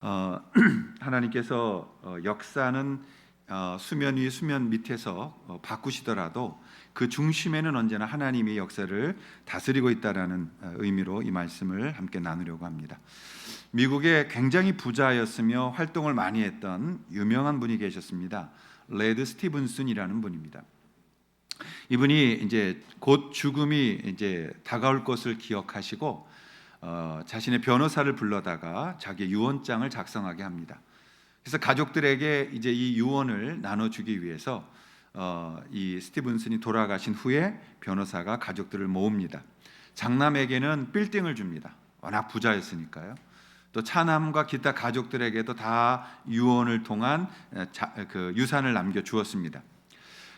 어, 하나님께서 역사는 수면 위 수면 밑에서 바꾸시더라도 그 중심에는 언제나 하나님이 역사를 다스리고 있다라는 의미로 이 말씀을 함께 나누려고 합니다. 미국에 굉장히 부자였으며 활동을 많이 했던 유명한 분이 계셨습니다. 레드 스티븐슨이라는 분입니다. 이분이 이제 곧 죽음이 이제 다가올 것을 기억하시고 자신의 변호사를 불러다가 자기의 유언장을 작성하게 합니다. 그래서 가족들에게 이제 이 유언을 나눠주기 위해서 이 스티븐슨이 돌아가신 후에 변호사가 가족들을 모읍니다. 장남에게는 빌딩을 줍니다. 워낙 부자였으니까요. 또 차남과 기타 가족들에게도 다 유언을 통한 그 유산을 남겨 주었습니다.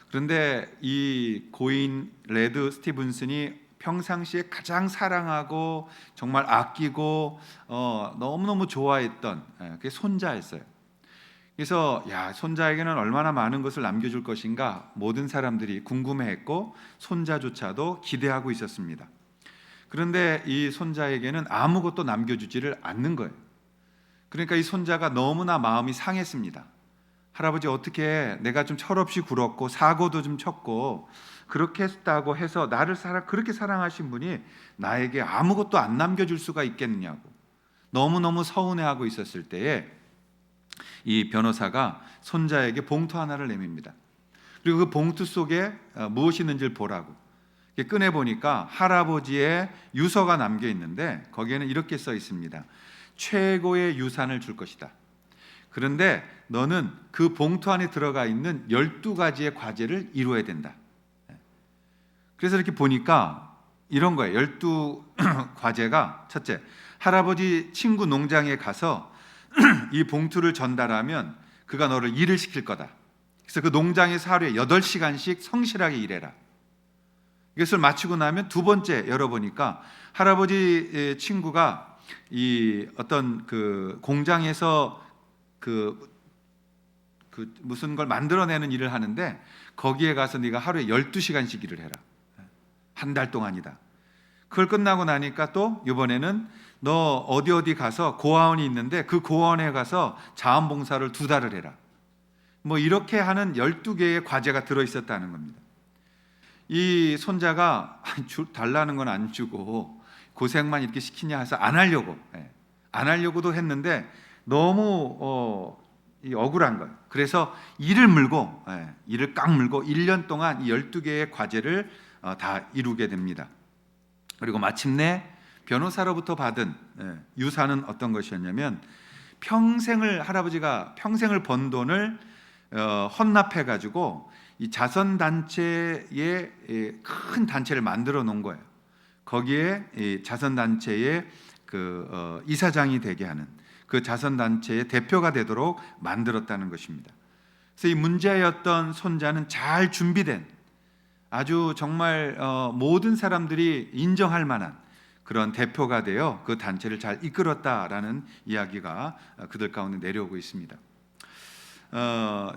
그런데 이 고인 레드 스티븐슨이 평상시에 가장 사랑하고 정말 아끼고 너무너무 좋아했던 그게 손자였어요. 그래서 손자에게는 얼마나 많은 것을 남겨줄 것인가 모든 사람들이 궁금해했고 손자조차도 기대하고 있었습니다. 그런데 이 손자에게는 아무것도 남겨주지를 않는 거예요. 그러니까 이 손자가 너무나 마음이 상했습니다. 할아버지 어떻게 내가 좀 철없이 굴었고 사고도 좀 쳤고 그렇게 했다고 해서 나를 그렇게 사랑하신 분이 나에게 아무것도 안 남겨줄 수가 있겠느냐고 너무너무 서운해하고 있었을 때에 이 변호사가 손자에게 봉투 하나를 내밉니다. 그리고 그 봉투 속에 무엇이 있는지를 보라고 꺼내보니까 할아버지의 유서가 남겨 있는데 거기에는 이렇게 써 있습니다. 최고의 유산을 줄 것이다. 그런데 너는 그 봉투 안에 들어가 있는 12가지의 과제를 이루어야 된다. 그래서 이렇게 보니까 이런 거예요. 12과제가 첫째, 할아버지 친구 농장에 가서 이 봉투를 전달하면 그가 너를 일을 시킬 거다. 그래서 그 농장에서 하루에 8시간씩 성실하게 일해라. 이것을 마치고 나면 두 번째 열어보니까 할아버지 친구가 이 어떤 그 공장에서 그 무슨 걸 만들어내는 일을 하는데 거기에 가서 네가 하루에 12시간씩 일을 해라. 한 달 동안이다. 그걸 끝나고 나니까 또 이번에는 너 어디 가서 고아원이 있는데 그 고아원에 가서 자원봉사를 2달을 해라. 뭐 이렇게 하는 12개의 과제가 들어있었다는 겁니다. 이 손자가 달라는 건 안 주고 고생만 이렇게 시키냐 해서 안 하려고도 했는데 너무 억울한 거예요. 그래서 이를 꽉 물고 1년 동안 이 12개의 과제를 다 이루게 됩니다. 그리고 마침내 변호사로부터 받은 유산은 어떤 것이었냐면 할아버지가 평생을 번 돈을 헌납해 가지고 이 자선단체의 큰 단체를 만들어 놓은 거예요. 거기에 이 자선단체의 그 이사장이 되게 하는 그 자선단체의 대표가 되도록 만들었다는 것입니다. 그래서 이 문제였던 손자는 잘 준비된 아주 정말 모든 사람들이 인정할 만한 그런 대표가 되어 그 단체를 잘 이끌었다라는 이야기가 그들 가운데 내려오고 있습니다.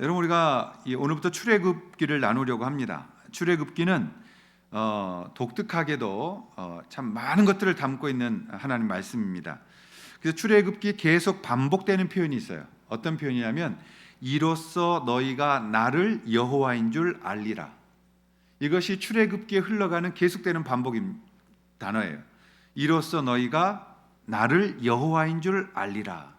여러분 우리가 오늘부터 출애굽기를 나누려고 합니다. 출애굽기는 독특하게도 참 많은 것들을 담고 있는 하나님 말씀입니다. 그래서 출애굽기 계속 반복되는 표현이 있어요. 어떤 표현이냐면 이로써 너희가 나를 여호와인 줄 알리라. 이것이 출애굽기에 흘러가는 계속되는 반복인 단어예요. 이로써 너희가 나를 여호와인 줄 알리라.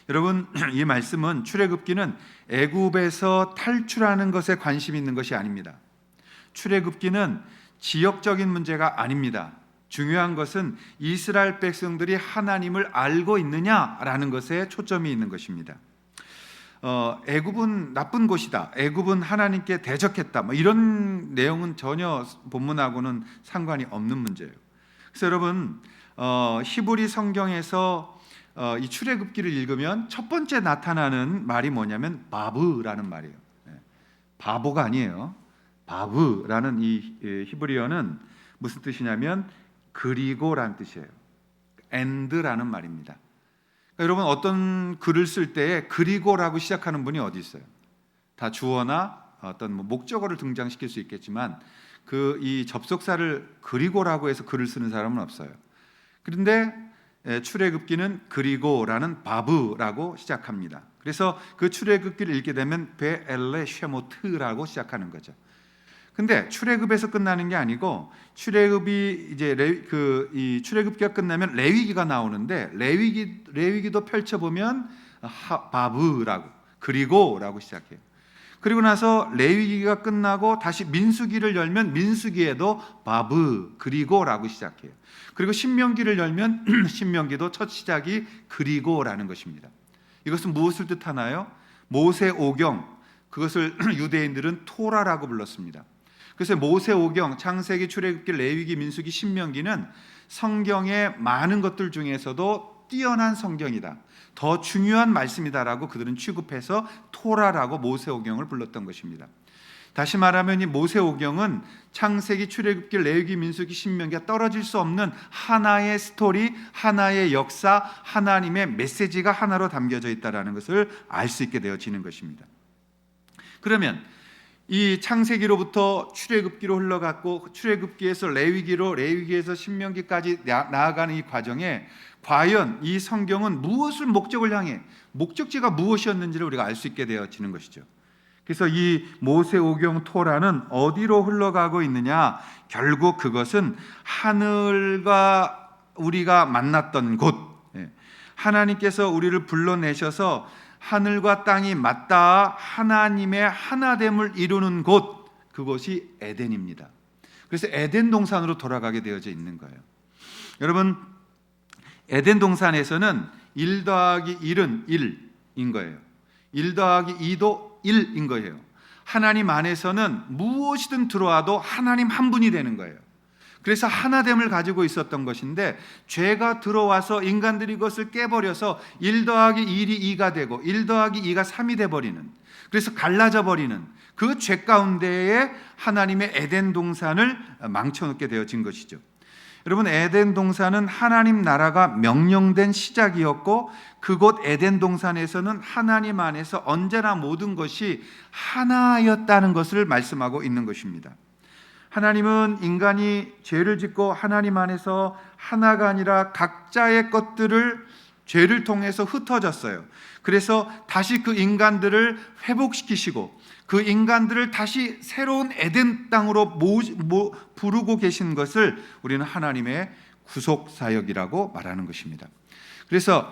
여러분 이 말씀은 출애굽기는 애굽에서 탈출하는 것에 관심 있는 것이 아닙니다. 출애굽기는 지역적인 문제가 아닙니다. 중요한 것은 이스라엘 백성들이 하나님을 알고 있느냐라는 것에 초점이 있는 것입니다. 애굽은 나쁜 곳이다. 애굽은 하나님께 대적했다. 뭐 이런 내용은 전혀 본문하고는 상관이 없는 문제예요. 그래서 여러분 히브리 성경에서 이 출애굽기를 읽으면 첫 번째 나타나는 말이 뭐냐면 바브라는 말이에요. 바보가 아니에요. 바브라는 이 히브리어는 무슨 뜻이냐면 그리고라는 뜻이에요. and라는 말입니다. 그러니까 여러분 어떤 글을 쓸 때 그리고라고 시작하는 분이 어디 있어요? 다 주어나 어떤 목적어를 등장시킬 수 있겠지만 이 접속사를 그리고라고 해서 글을 쓰는 사람은 없어요. 그런데 출애굽기는 그리고라는 바브라고 시작합니다. 그래서 그 출애굽기를 읽게 되면 베엘레 쉐모트라고 시작하는 거죠. 근데 출애굽에서 끝나는 게 아니고 출애굽이 이제 이 출애굽기가 끝나면 레위기가 나오는데 레위기도 펼쳐 보면 바브라고 그리고라고 시작해요. 그리고 나서 레위기가 끝나고 다시 민수기를 열면 민수기에도 바브 그리고라고 시작해요. 그리고 신명기를 열면 신명기도 첫 시작이 그리고라는 것입니다. 이것은 무엇을 뜻하나요? 모세오경, 그것을 유대인들은 토라라고 불렀습니다. 그래서 모세오경, 창세기, 출애굽기, 레위기, 민수기, 신명기는 성경의 많은 것들 중에서도 뛰어난 성경이다, 더 중요한 말씀이다라고 그들은 취급해서 토라라고 모세오경을 불렀던 것입니다. 다시 말하면 이 모세오경은 창세기, 출애굽기, 레위기, 민수기, 신명기가 떨어질 수 없는 하나의 스토리, 하나의 역사, 하나님의 메시지가 하나로 담겨져 있다는 것을 알 수 있게 되어지는 것입니다. 그러면 이 창세기로부터 출애굽기로 흘러갔고 출애굽기에서 레위기로, 레위기에서 신명기까지 나아가는 이 과정에 과연 이 성경은 무엇을 목적을 향해, 목적지가 무엇이었는지를 우리가 알 수 있게 되어지는 것이죠. 그래서 이 모세오경 토라는 어디로 흘러가고 있느냐? 결국 그것은 하늘과 우리가 만났던 곳, 하나님께서 우리를 불러내셔서 하늘과 땅이 맞닿아 하나님의 하나됨을 이루는 곳, 그것이 에덴입니다. 그래서 에덴 동산으로 돌아가게 되어져 있는 거예요. 여러분, 에덴 동산에서는 1 더하기 1은 1인 거예요. 1 더하기 2도 1인 거예요. 하나님 안에서는 무엇이든 들어와도 하나님 한 분이 되는 거예요. 그래서 하나됨을 가지고 있었던 것인데 죄가 들어와서 인간들이 그것을 깨버려서 1 더하기 1이 2가 되고 1 더하기 2가 3이 돼버리는, 그래서 갈라져 버리는 그 죄 가운데에 하나님의 에덴 동산을 망쳐놓게 되어진 것이죠. 여러분, 에덴 동산은 하나님 나라가 명령된 시작이었고 그곳 에덴 동산에서는 하나님 안에서 언제나 모든 것이 하나였다는 것을 말씀하고 있는 것입니다. 하나님은 인간이 죄를 짓고 하나님 안에서 하나가 아니라 각자의 것들을 죄를 통해서 흩어졌어요. 그래서 다시 그 인간들을 회복시키시고 그 인간들을 다시 새로운 에덴 땅으로 부르고 계신 것을 우리는 하나님의 구속사역이라고 말하는 것입니다. 그래서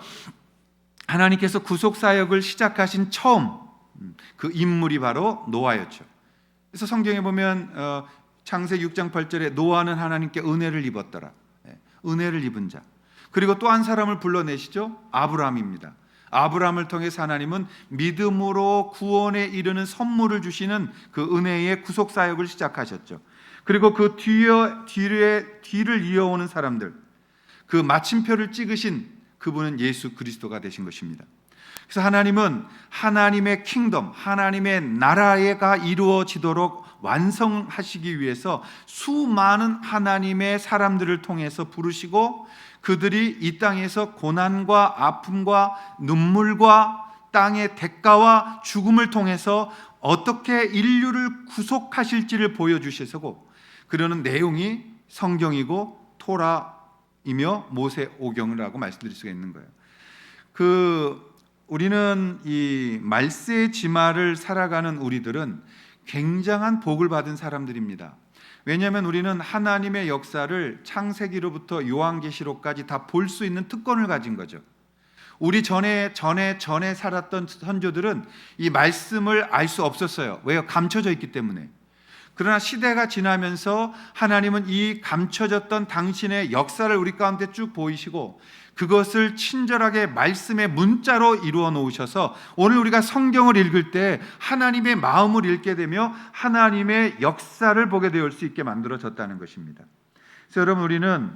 하나님께서 구속사역을 시작하신 처음 그 인물이 바로 노아였죠. 그래서 성경에 보면 창세기 6장 8절에 노아는 하나님께 은혜를 입었더라. 은혜를 입은 자. 그리고 또 한 사람을 불러내시죠. 아브라함입니다. 아브라함을 통해서 하나님은 믿음으로 구원에 이르는 선물을 주시는 그 은혜의 구속사역을 시작하셨죠. 그리고 그 뒤를 이어오는 사람들, 그 마침표를 찍으신 그분은 예수 그리스도가 되신 것입니다. 그래서 하나님은 하나님의 킹덤, 하나님의 나라가 이루어지도록 완성하시기 위해서 수많은 하나님의 사람들을 통해서 부르시고 그들이 이 땅에서 고난과 아픔과 눈물과 땅의 대가와 죽음을 통해서 어떻게 인류를 구속하실지를 보여주시고 그러는 내용이 성경이고 토라이며 모세오경이라고 말씀드릴 수가 있는 거예요. 우리는 이 말세의 지마를 살아가는 우리들은 굉장한 복을 받은 사람들입니다. 왜냐하면 우리는 하나님의 역사를 창세기로부터 요한계시록까지 다 볼 수 있는 특권을 가진 거죠. 우리 전에 살았던 선조들은 이 말씀을 알 수 없었어요. 왜요? 감춰져 있기 때문에. 그러나 시대가 지나면서 하나님은 이 감춰졌던 당신의 역사를 우리 가운데 쭉 보이시고 그것을 친절하게 말씀의 문자로 이루어 놓으셔서 오늘 우리가 성경을 읽을 때 하나님의 마음을 읽게 되며 하나님의 역사를 보게 될 수 있게 만들어졌다는 것입니다. 그래서 여러분, 우리는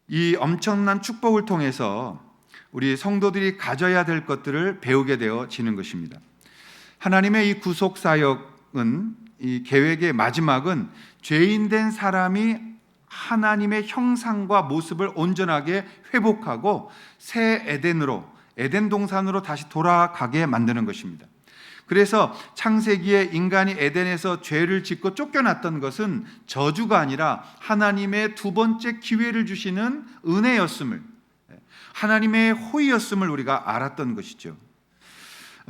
이 엄청난 축복을 통해서 우리 성도들이 가져야 될 것들을 배우게 되어지는 것입니다. 하나님의 이 구속사역은, 이 계획의 마지막은 죄인된 사람이 하나님의 형상과 모습을 온전하게 회복하고 새 에덴으로, 에덴 동산으로 다시 돌아가게 만드는 것입니다. 그래서 창세기에 인간이 에덴에서 죄를 짓고 쫓겨났던 것은 저주가 아니라 하나님의 두 번째 기회를 주시는 은혜였음을, 하나님의 호의였음을 우리가 알았던 것이죠.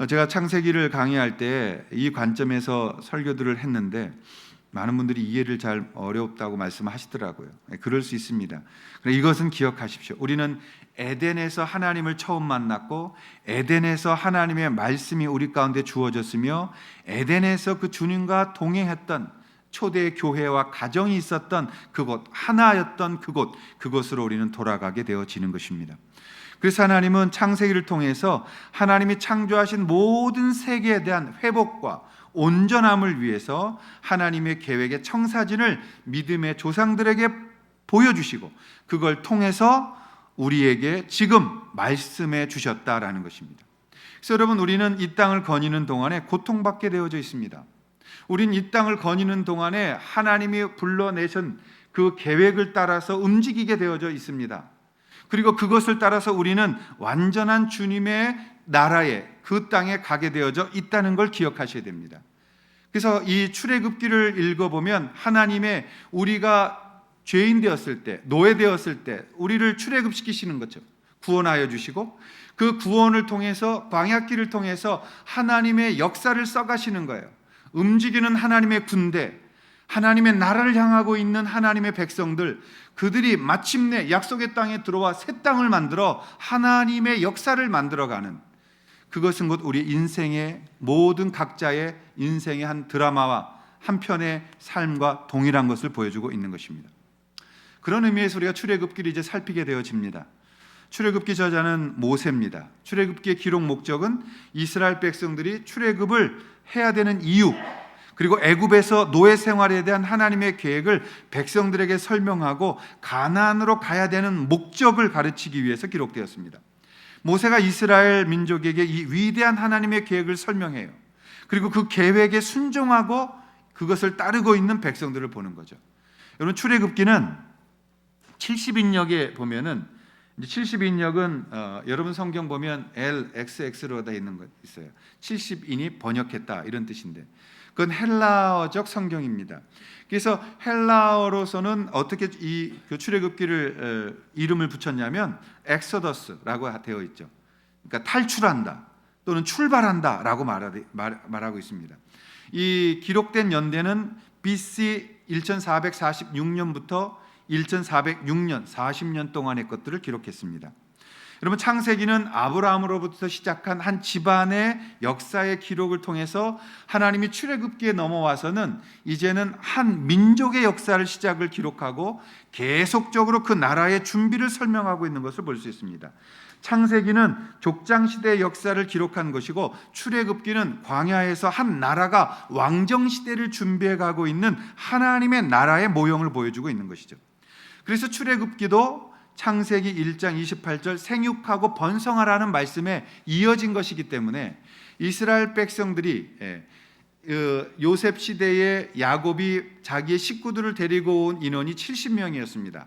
제가 창세기를 강의할 때 이 관점에서 설교들을 했는데 많은 분들이 이해를 잘 어렵다고 말씀하시더라고요. 그럴 수 있습니다. 이것은 기억하십시오. 우리는 에덴에서 하나님을 처음 만났고 에덴에서 하나님의 말씀이 우리 가운데 주어졌으며 에덴에서 그 주님과 동행했던 초대 교회와 가정이 있었던 그곳, 하나였던 그곳으로 우리는 돌아가게 되어지는 것입니다. 그래서 하나님은 창세기를 통해서 하나님이 창조하신 모든 세계에 대한 회복과 온전함을 위해서 하나님의 계획의 청사진을 믿음의 조상들에게 보여주시고 그걸 통해서 우리에게 지금 말씀해 주셨다라는 것입니다. 그래서 여러분, 우리는 이 땅을 거니는 동안에 고통받게 되어져 있습니다. 우린 이 땅을 거니는 동안에 하나님이 불러내신 그 계획을 따라서 움직이게 되어져 있습니다. 그리고 그것을 따라서 우리는 완전한 주님의 나라에, 그 땅에 가게 되어져 있다는 걸 기억하셔야 됩니다. 그래서 이 출애굽기를 읽어보면 하나님의 우리가 죄인 되었을 때, 노예 되었을 때 우리를 출애굽시키시는 거죠. 구원하여 주시고 그 구원을 통해서 광야길을 통해서 하나님의 역사를 써가시는 거예요. 움직이는 하나님의 군대, 하나님의 나라를 향하고 있는 하나님의 백성들, 그들이 마침내 약속의 땅에 들어와 새 땅을 만들어 하나님의 역사를 만들어가는, 그것은 곧 우리 인생의 모든 각자의 인생의 한 드라마와 한 편의 삶과 동일한 것을 보여주고 있는 것입니다. 그런 의미에서 우리가 출애굽기를 이제 살피게 되어집니다. 출애굽기 저자는 모세입니다. 출애굽기의 기록 목적은 이스라엘 백성들이 출애굽을 해야 되는 이유, 그리고 애굽에서 노예 생활에 대한 하나님의 계획을 백성들에게 설명하고 가나안으로 가야 되는 목적을 가르치기 위해서 기록되었습니다. 모세가 이스라엘 민족에게 이 위대한 하나님의 계획을 설명해요. 그리고 그 계획에 순종하고 그것을 따르고 있는 백성들을 보는 거죠. 여러분, 출애굽기는 70인역에 보면은, 70인역은 여러분 성경 보면 LXX로 돼 있는 거 있어요. 70인이 번역했다 이런 뜻인데, 그건 헬라어적 성경입니다. 그래서 헬라어로서는 어떻게 그 출애굽기를 이름을 붙였냐면 엑소더스라고 되어 있죠. 그러니까 탈출한다 또는 출발한다라고 말하고 있습니다. 이 기록된 연대는 BC 1446년부터 1406년 40년 동안의 것들을 기록했습니다. 여러분, 창세기는 아브라함으로부터 시작한 한 집안의 역사의 기록을 통해서 하나님이 출애굽기에 넘어와서는 이제는 한 민족의 역사를 시작을 기록하고 계속적으로 그 나라의 준비를 설명하고 있는 것을 볼 수 있습니다. 창세기는 족장시대의 역사를 기록한 것이고 출애굽기는 광야에서 한 나라가 왕정시대를 준비해가고 있는 하나님의 나라의 모형을 보여주고 있는 것이죠. 그래서 출애굽기도 창세기 1장 28절 생육하고 번성하라는 말씀에 이어진 것이기 때문에 이스라엘 백성들이 요셉 시대에 야곱이 자기의 식구들을 데리고 온 인원이 70명이었습니다.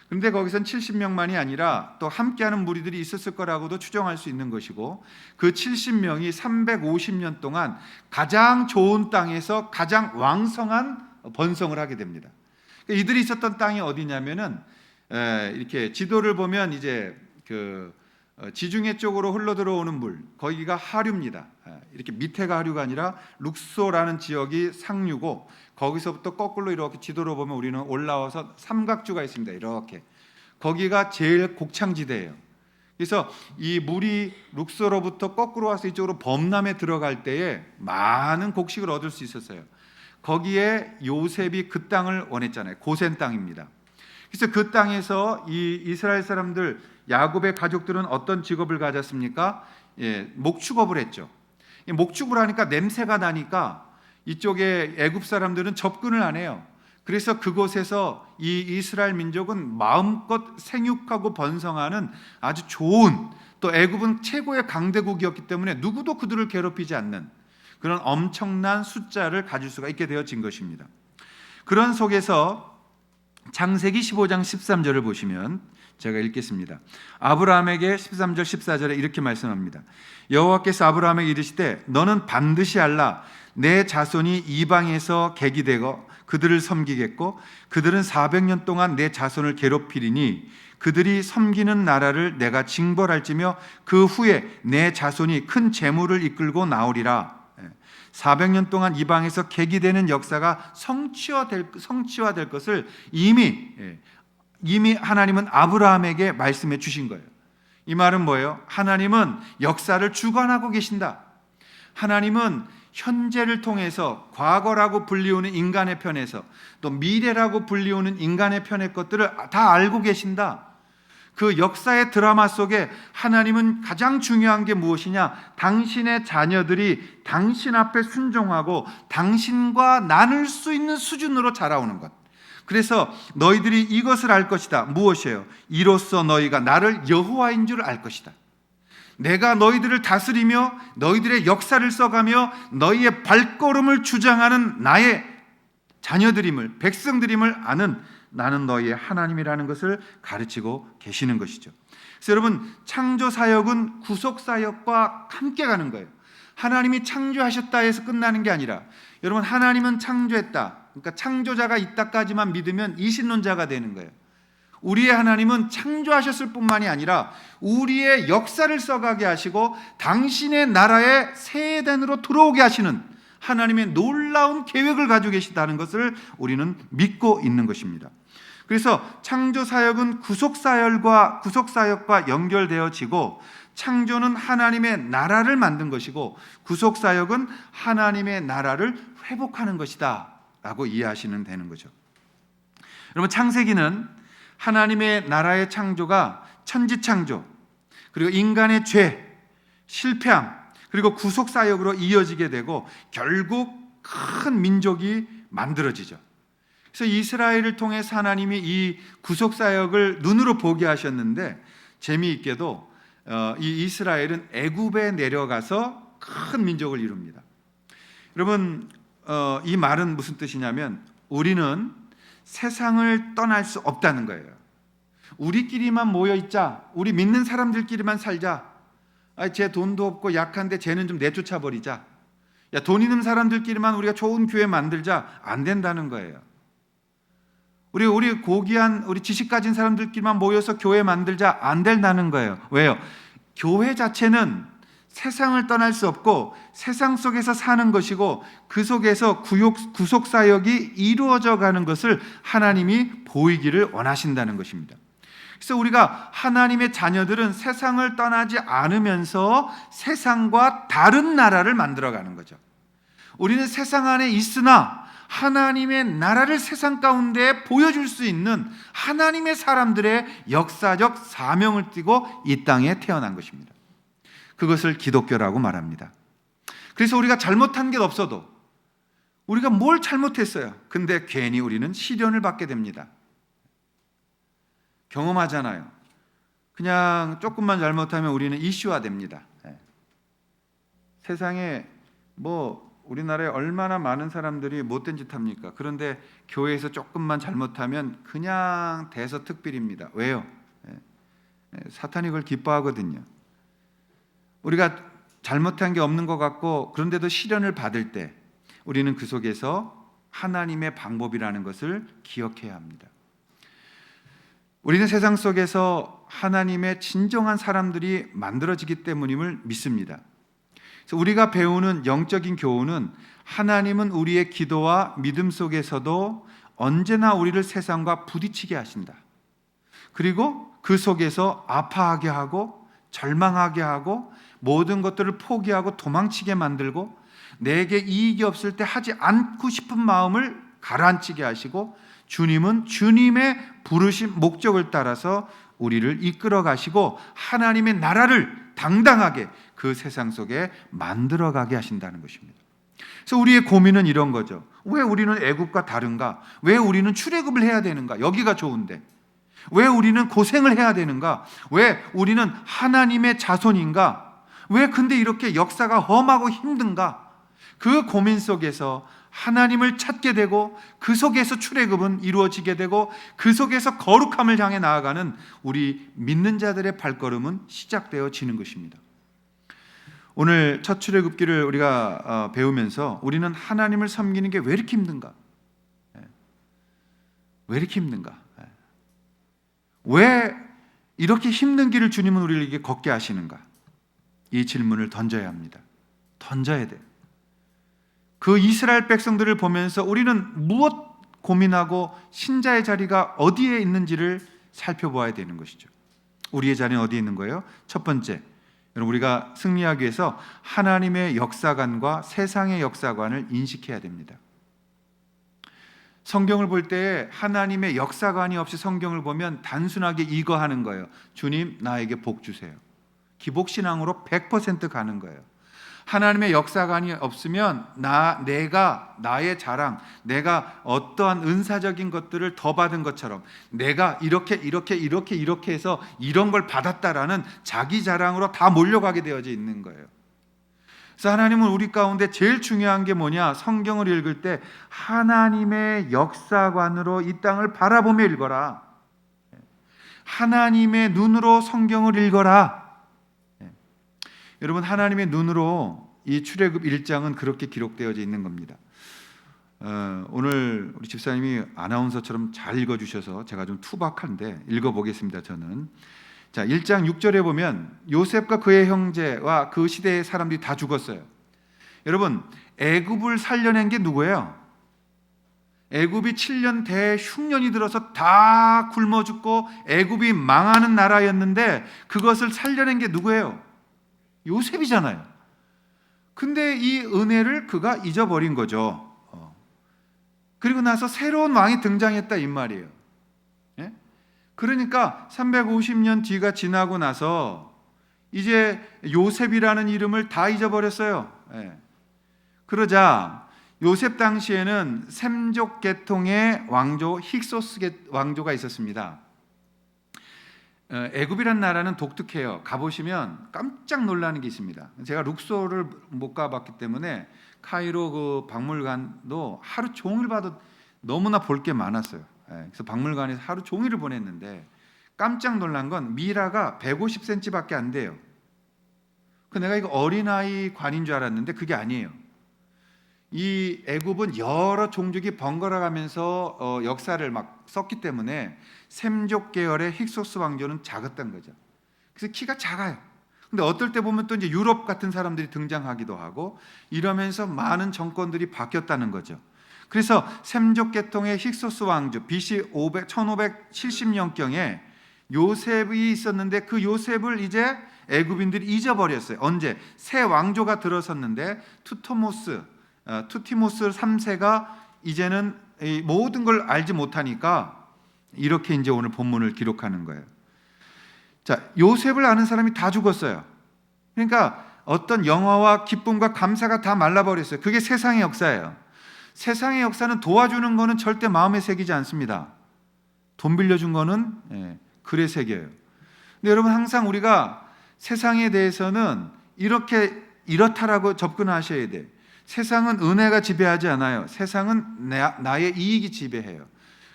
그런데 거기선 70명만이 아니라 또 함께하는 무리들이 있었을 거라고도 추정할 수 있는 것이고, 그 70명이 350년 동안 가장 좋은 땅에서 가장 왕성한 번성을 하게 됩니다. 이들이 있었던 땅이 어디냐면은 이렇게 지도를 보면 이제 그 지중해 쪽으로 흘러 들어오는 물, 거기가 하류입니다. 이렇게 밑에가 하류가 아니라 룩소라는 지역이 상류고, 거기서부터 거꾸로 이렇게 지도로 보면 우리는 올라와서 삼각주가 있습니다. 이렇게 거기가 제일 곡창지대예요. 그래서 이 물이 룩소로부터 거꾸로 와서 이쪽으로 범람에 들어갈 때에 많은 곡식을 얻을 수 있었어요. 거기에 요셉이 그 땅을 원했잖아요. 고센 땅입니다. 그래서 그 땅에서 이 이스라엘 사람들, 야곱의 가족들은 어떤 직업을 가졌습니까? 목축업을 했죠. 목축을 하니까 냄새가 나니까 이쪽에 애굽 사람들은 접근을 안 해요. 그래서 그곳에서 이 이스라엘 민족은 마음껏 생육하고 번성하는 아주 좋은, 또 애굽은 최고의 강대국이었기 때문에 누구도 그들을 괴롭히지 않는 그런 엄청난 숫자를 가질 수가 있게 되어진 것입니다. 그런 속에서 창세기 15장 13절을 보시면 제가 읽겠습니다. 아브라함에게 13절 14절에 이렇게 말씀합니다. 여호와께서 아브라함에게 이르시되 너는 반드시 알라. 내 자손이 이방에서 객이되고 그들을 섬기겠고 그들은 400년 동안 내 자손을 괴롭히리니 그들이 섬기는 나라를 내가 징벌할지며 그 후에 내 자손이 큰 재물을 이끌고 나오리라. 400년 동안 이방에서 객이 되는 역사가 성취화될 것을 이미 하나님은 아브라함에게 말씀해 주신 거예요. 이 말은 뭐예요? 하나님은 역사를 주관하고 계신다. 하나님은 현재를 통해서 과거라고 불리우는 인간의 편에서 또 미래라고 불리우는 인간의 편의 것들을 다 알고 계신다. 그 역사의 드라마 속에 하나님은 가장 중요한 게 무엇이냐? 당신의 자녀들이 당신 앞에 순종하고 당신과 나눌 수 있는 수준으로 자라오는 것. 그래서 너희들이 이것을 알 것이다. 무엇이에요? 이로써 너희가 나를 여호와인 줄 알 것이다. 내가 너희들을 다스리며 너희들의 역사를 써가며 너희의 발걸음을 주장하는 나의 자녀들임을, 백성들임을 아는 나는 너희의 하나님이라는 것을 가르치고 계시는 것이죠. 그래서 여러분, 창조 사역은 구속 사역과 함께 가는 거예요. 하나님이 창조하셨다 해서 끝나는 게 아니라, 여러분, 하나님은 창조했다, 그러니까 창조자가 있다까지만 믿으면 이신론자가 되는 거예요. 우리의 하나님은 창조하셨을 뿐만이 아니라 우리의 역사를 써가게 하시고 당신의 나라의 새 에덴으로 들어오게 하시는 하나님의 놀라운 계획을 가지고 계시다는 것을 우리는 믿고 있는 것입니다. 그래서 창조사역은 구속사역과 연결되어지고, 창조는 하나님의 나라를 만든 것이고 구속사역은 하나님의 나라를 회복하는 것이다 라고 이해하시면 되는 거죠. 여러분, 창세기는 하나님의 나라의 창조가 천지창조, 그리고 인간의 죄, 실패함, 그리고 구속사역으로 이어지게 되고 결국 큰 민족이 만들어지죠. 그래서 이스라엘을 통해서 하나님이 이 구속사역을 눈으로 보게 하셨는데, 재미있게도 이 이스라엘은 애굽에 내려가서 큰 민족을 이룹니다. 여러분, 이 말은 무슨 뜻이냐면 우리는 세상을 떠날 수 없다는 거예요. 우리끼리만 모여있자, 우리 믿는 사람들끼리만 살자, 쟤 돈도 없고 약한데 쟤는 좀 내쫓아 버리자, 야, 돈 있는 사람들끼리만 우리가 좋은 교회 만들자, 안 된다는 거예요. 우리 고귀한 우리 지식 가진 사람들끼리만 모여서 교회 만들자, 안 된다는 거예요. 왜요? 교회 자체는 세상을 떠날 수 없고 세상 속에서 사는 것이고 그 속에서 구속사역이 이루어져 가는 것을 하나님이 보이기를 원하신다는 것입니다. 그래서 우리가 하나님의 자녀들은 세상을 떠나지 않으면서 세상과 다른 나라를 만들어가는 거죠. 우리는 세상 안에 있으나 하나님의 나라를 세상 가운데 보여줄 수 있는 하나님의 사람들의 역사적 사명을 띠고 이 땅에 태어난 것입니다. 그것을 기독교라고 말합니다. 그래서 우리가 잘못한 게 없어도, 우리가 뭘 잘못했어요, 근데 괜히 우리는 시련을 받게 됩니다. 경험하잖아요. 그냥 조금만 잘못하면 우리는 이슈화 됩니다. 세상에 우리나라에 얼마나 많은 사람들이 못된 짓 합니까? 그런데 교회에서 조금만 잘못하면 그냥 대서특필입니다. 왜요? 사탄이 그걸 기뻐하거든요. 우리가 잘못한 게 없는 것 같고 그런데도 시련을 받을 때 우리는 그 속에서 하나님의 방법이라는 것을 기억해야 합니다. 우리는 세상 속에서 하나님의 진정한 사람들이 만들어지기 때문임을 믿습니다. 그래서 우리가 배우는 영적인 교훈은 하나님은 우리의 기도와 믿음 속에서도 언제나 우리를 세상과 부딪히게 하신다. 그리고 그 속에서 아파하게 하고 절망하게 하고 모든 것들을 포기하고 도망치게 만들고 내게 이익이 없을 때 하지 않고 싶은 마음을 가라앉히게 하시고, 주님은 주님의 부르신 목적을 따라서 우리를 이끌어 가시고 하나님의 나라를 당당하게 그 세상 속에 만들어 가게 하신다는 것입니다. 그래서 우리의 고민은 이런 거죠. 왜 우리는 애굽과 다른가? 왜 우리는 출애굽을 해야 되는가? 여기가 좋은데. 왜 우리는 고생을 해야 되는가? 왜 우리는 하나님의 자손인가? 왜 근데 이렇게 역사가 험하고 힘든가? 그 고민 속에서 하나님을 찾게 되고 그 속에서 출애굽은 이루어지게 되고 그 속에서 거룩함을 향해 나아가는 우리 믿는 자들의 발걸음은 시작되어지는 것입니다. 오늘 첫 출애굽기를 우리가 배우면서 우리는 하나님을 섬기는 게 왜 이렇게 힘든가? 왜 이렇게 힘든가? 왜 이렇게 힘든 길을 주님은 우리에게 걷게 하시는가? 이 질문을 던져야 합니다. 던져야 돼요. 그 이스라엘 백성들을 보면서 우리는 무엇 고민하고 신자의 자리가 어디에 있는지를 살펴보아야 되는 것이죠. 우리의 자리는 어디에 있는 거예요? 첫 번째, 여러분, 우리가 승리하기 위해서 하나님의 역사관과 세상의 역사관을 인식해야 됩니다. 성경을 볼 때 하나님의 역사관이 없이 성경을 보면 단순하게 이거 하는 거예요. 주님, 나에게 복 주세요. 기복신앙으로 100% 가는 거예요. 하나님의 역사관이 없으면 내가 나의 자랑, 내가 어떠한 은사적인 것들을 더 받은 것처럼 내가 이렇게 해서 이런 걸 받았다라는 자기 자랑으로 다 몰려가게 되어져 있는 거예요. 그래서 하나님은 우리 가운데 제일 중요한 게 뭐냐? 성경을 읽을 때 하나님의 역사관으로 이 땅을 바라보며 읽어라. 하나님의 눈으로 성경을 읽어라. 여러분, 하나님의 눈으로 이 출애굽 1장은 그렇게 기록되어져 있는 겁니다. 오늘 우리 집사님이 아나운서처럼 잘 읽어주셔서 제가 좀 투박한데 읽어보겠습니다. 저는 자, 1장 6절에 보면 요셉과 그의 형제와 그 시대의 사람들이 다 죽었어요. 여러분, 애굽을 살려낸 게 누구예요? 애굽이 7년 대흉년이 들어서 다 굶어 죽고 애굽이 망하는 나라였는데 그것을 살려낸 게 누구예요? 요셉이잖아요. 근데 이 은혜를 그가 잊어버린 거죠. 그리고 나서 새로운 왕이 등장했다 이 말이에요. 예? 그러니까 350년 뒤가 지나고 나서 이제 요셉이라는 이름을 다 잊어버렸어요. 예. 그러자 요셉 당시에는 셈족 계통의 왕조 힉소스 왕조가 있었습니다. 애굽이란 나라는 독특해요. 가보시면 깜짝 놀라는 게 있습니다. 제가 룩소를 못 가봤기 때문에 카이로 그 박물관도 하루 종일 봐도 너무나 볼 게 많았어요. 그래서 박물관에서 하루 종일을 보냈는데 깜짝 놀란 건 미라가 150cm밖에 안 돼요. 내가 이거 어린아이 관인 줄 알았는데 그게 아니에요. 이 애굽은 여러 종족이 번갈아 가면서 역사를 막 썼기 때문에 셈족 계열의 힉소스 왕조는 작았던 거죠. 그래서 키가 작아요. 근데 어떨 때 보면 또 이제 유럽 같은 사람들이 등장하기도 하고 이러면서 많은 정권들이 바뀌었다는 거죠. 그래서 셈족 계통의 힉소스 왕조 BC 1570년경에 요셉이 있었는데 그 요셉을 이제 애굽인들이 잊어버렸어요. 언제? 새 왕조가 들어섰는데 투티모스 3세가 이제는 이 모든 걸 알지 못하니까 이렇게 이제 오늘 본문을 기록하는 거예요. 자, 요셉을 아는 사람이 다 죽었어요. 그러니까 어떤 영화와 기쁨과 감사가 다 말라버렸어요. 그게 세상의 역사예요. 세상의 역사는 도와주는 거는 절대 마음에 새기지 않습니다. 돈 빌려준 거는 글에 새겨요. 근데 여러분, 항상 우리가 세상에 대해서는 이렇다라고 접근하셔야 돼요. 세상은 은혜가 지배하지 않아요. 세상은 나의 이익이 지배해요.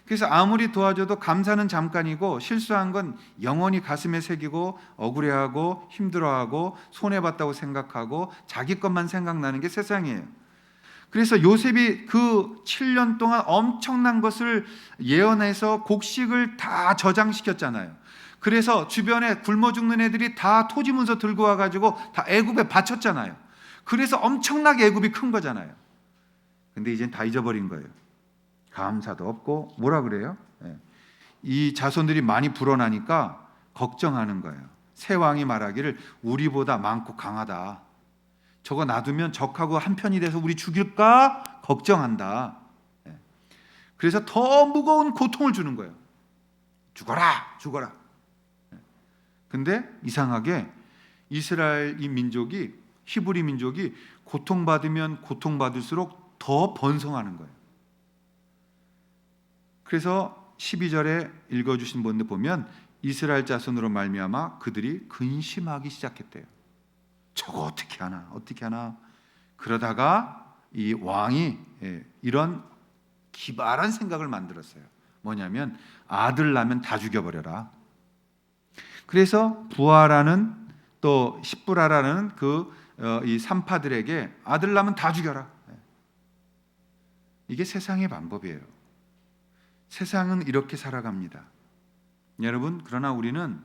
그래서 아무리 도와줘도 감사는 잠깐이고 실수한 건 영원히 가슴에 새기고 억울해하고 힘들어하고 손해봤다고 생각하고 자기 것만 생각나는 게 세상이에요. 그래서 요셉이 그 7년 동안 엄청난 것을 예언해서 곡식을 다 저장시켰잖아요. 그래서 주변에 굶어 죽는 애들이 다 토지 문서 들고 와가지고 다 애굽에 바쳤잖아요. 그래서 엄청나게 애굽이 큰 거잖아요. 근데 이젠 다 잊어버린 거예요. 감사도 없고 뭐라 그래요? 이 자손들이 많이 불어나니까 걱정하는 거예요. 새 왕이 말하기를 우리보다 많고 강하다. 저거 놔두면 적하고 한편이 돼서 우리 죽일까 걱정한다. 그래서 더 무거운 고통을 주는 거예요. 죽어라, 죽어라. 근데 이상하게 이스라엘 이 민족이 히브리 민족이 고통받으면 고통받을수록 더 번성하는 거예요. 그래서 12절에 읽어주신 분들 보면 이스라엘 자손으로 말미암아 그들이 근심하기 시작했대요. 저거 어떻게 하나 어떻게 하나. 그러다가 이 왕이 이런 기발한 생각을 만들었어요. 뭐냐면 아들 낳으면 다 죽여버려라. 그래서 부하라는 또 십부라라는 이 산파들에게 아들 낳으면 다 죽여라. 이게 세상의 방법이에요. 세상은 이렇게 살아갑니다. 여러분, 그러나 우리는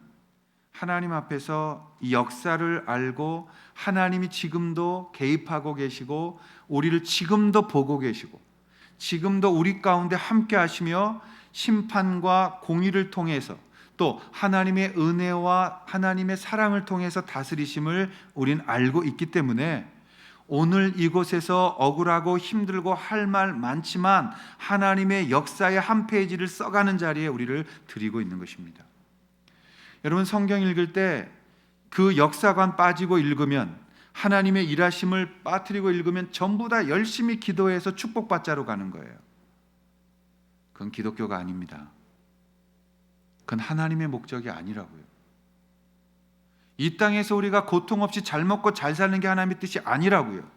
하나님 앞에서 이 역사를 알고 하나님이 지금도 개입하고 계시고 우리를 지금도 보고 계시고 지금도 우리 가운데 함께 하시며 심판과 공의를 통해서 또 하나님의 은혜와 하나님의 사랑을 통해서 다스리심을 우린 알고 있기 때문에 오늘 이곳에서 억울하고 힘들고 할 말 많지만 하나님의 역사의 한 페이지를 써가는 자리에 우리를 드리고 있는 것입니다. 여러분, 성경 읽을 때 그 역사관 빠지고 읽으면 하나님의 일하심을 빠뜨리고 읽으면 전부 다 열심히 기도해서 축복받자로 가는 거예요. 그건 기독교가 아닙니다. 그건 하나님의 목적이 아니라고요. 이 땅에서 우리가 고통 없이 잘 먹고 잘 사는 게 하나님의 뜻이 아니라고요.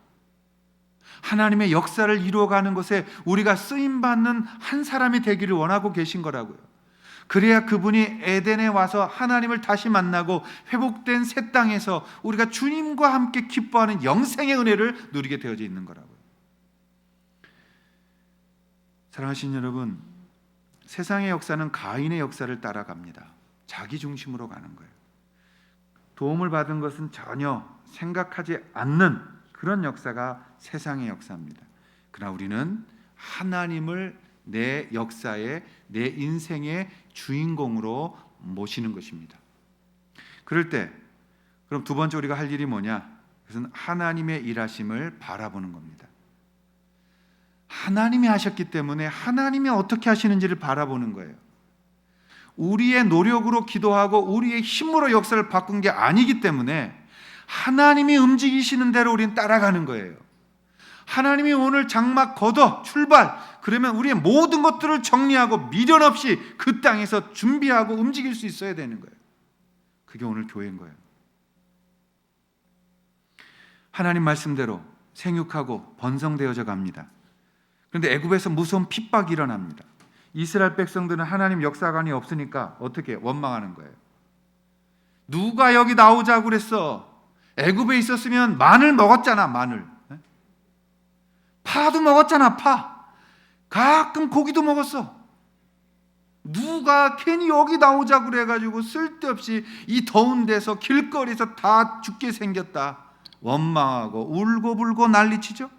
하나님의 역사를 이루어가는 것에 우리가 쓰임받는 한 사람이 되기를 원하고 계신 거라고요. 그래야 그분이 에덴에 와서 하나님을 다시 만나고 회복된 새 땅에서 우리가 주님과 함께 기뻐하는 영생의 은혜를 누리게 되어져 있는 거라고요. 사랑하시는 여러분, 세상의 역사는 가인의 역사를 따라갑니다. 자기 중심으로 가는 거예요. 도움을 받은 것은 전혀 생각하지 않는 그런 역사가 세상의 역사입니다. 그러나 우리는 하나님을 내 역사의, 내 인생의 주인공으로 모시는 것입니다. 그럴 때 그럼 두 번째 우리가 할 일이 뭐냐? 그것은 하나님의 일하심을 바라보는 겁니다. 하나님이 하셨기 때문에 하나님이 어떻게 하시는지를 바라보는 거예요. 우리의 노력으로 기도하고 우리의 힘으로 역사를 바꾼 게 아니기 때문에 하나님이 움직이시는 대로 우리는 따라가는 거예요. 하나님이 오늘 장막 걷어 출발, 그러면 우리의 모든 것들을 정리하고 미련 없이 그 땅에서 준비하고 움직일 수 있어야 되는 거예요. 그게 오늘 교회인 거예요. 하나님 말씀대로 생육하고 번성되어져 갑니다. 그런데 애굽에서 무서운 핍박이 일어납니다. 이스라엘 백성들은 하나님 역사관이 없으니까 어떻게 원망하는 거예요. 누가 여기 나오자고 그랬어. 애굽에 있었으면 마늘 먹었잖아. 마늘. 파도 먹었잖아. 파. 가끔 고기도 먹었어. 누가 괜히 여기 나오자고 그래가지고 쓸데없이 이 더운 데서 길거리에서 다 죽게 생겼다. 원망하고 울고불고 난리치죠.